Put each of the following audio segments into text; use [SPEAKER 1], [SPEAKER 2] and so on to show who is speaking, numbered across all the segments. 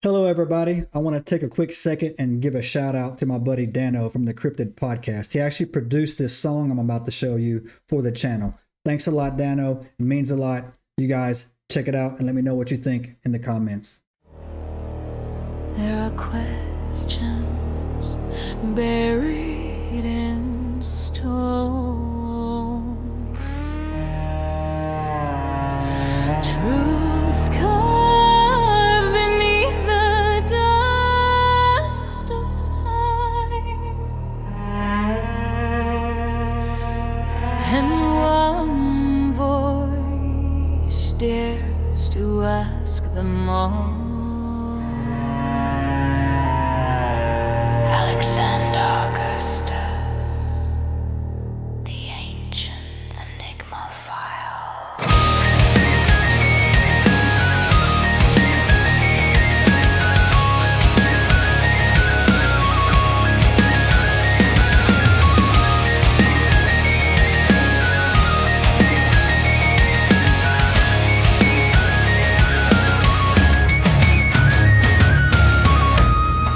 [SPEAKER 1] Hello, everybody. I want to take a quick second and give a shout out to my buddy Dano from the Cryptid Podcast. He actually produced this song I'm about to show you for the channel. Thanks a lot, Dano. It means a lot. You guys check it out and let me know what you think in the comments.
[SPEAKER 2] There are questions buried in stone. Truths carved beneath the dust of time. And one voice dares to ask them all. The Ancient Enigma Files.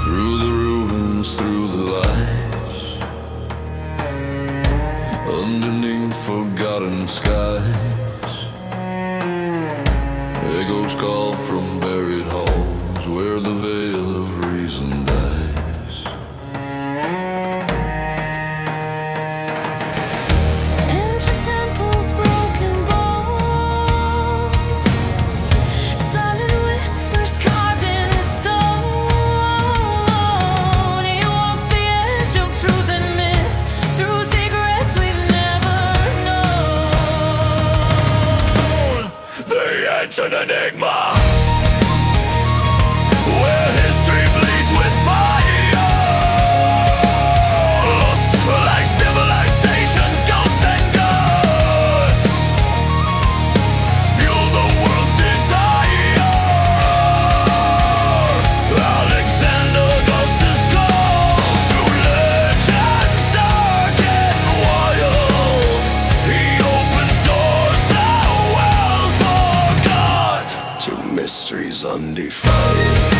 [SPEAKER 3] Through the ruins, through the lights, underneath forgotten skies, echoes call from buried halls where the veil of reason dies.
[SPEAKER 2] Ancient temples, broken bones, silent whispers carved in stone. He walks the edge of truth and myth through secrets we've never known.
[SPEAKER 3] The Ancient Enigma, where history bleeds with fire, lost like civilizations, ghosts and gods, fuel the world's desire. Alexander Augustus calls through legends dark and wild. He opens doors that well forgot to mysteries undefiled.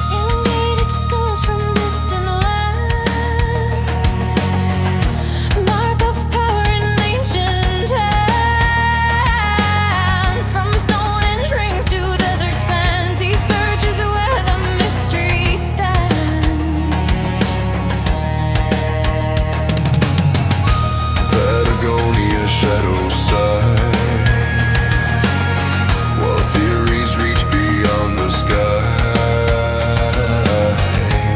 [SPEAKER 2] Elongated skulls from distant lands, mark of power in ancient hands. From stone entrings to desert sands, he searches where the mystery stands.
[SPEAKER 3] Patagonia shadow side, while theories reach beyond the sky,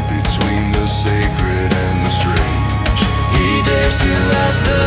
[SPEAKER 3] between the sacred and the strange, he dares to ask the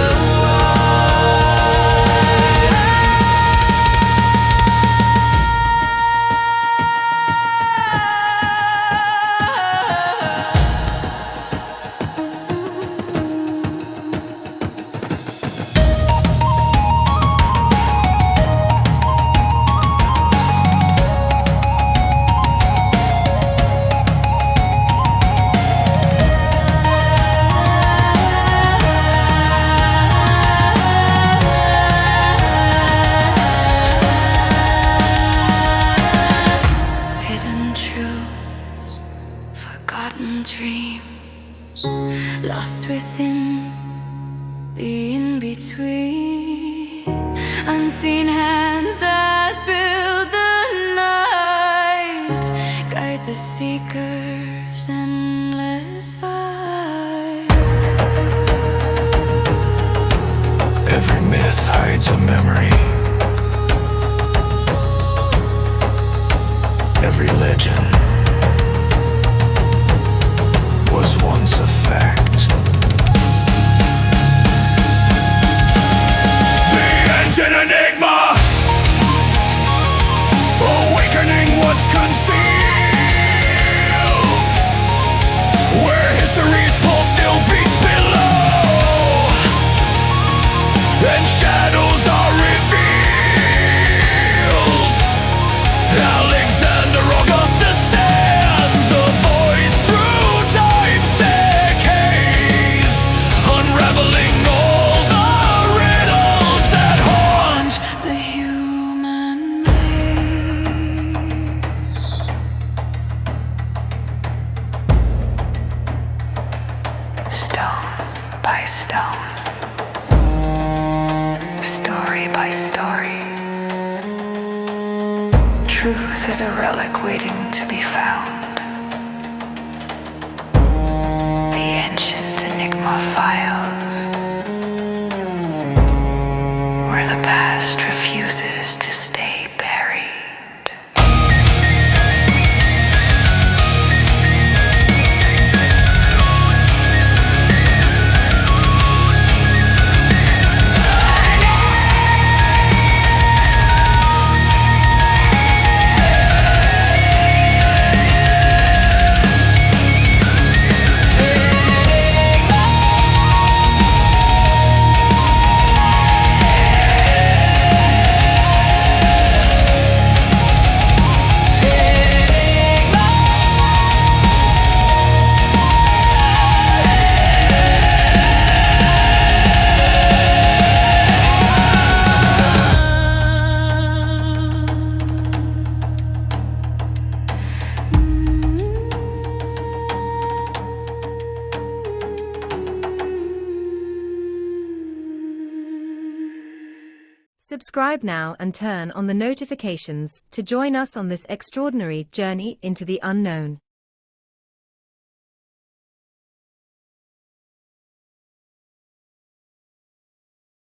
[SPEAKER 2] Hidden truths, forgotten dreams, lost within the in-between. Unseen hands that build the night, guide the seeker's endless fight.
[SPEAKER 3] Every myth hides a memory. Every legend was once a fact. The Ancient Enigma, awakening what's concealed, where history's pulse still beats below, and shadows are revealed.
[SPEAKER 4] by stone, story by story. Truth is a relic waiting to be found. The Ancient Enigma Files, where the past refuses to stay buried.
[SPEAKER 5] Subscribe now and turn on the notifications to join us on this extraordinary journey into the unknown.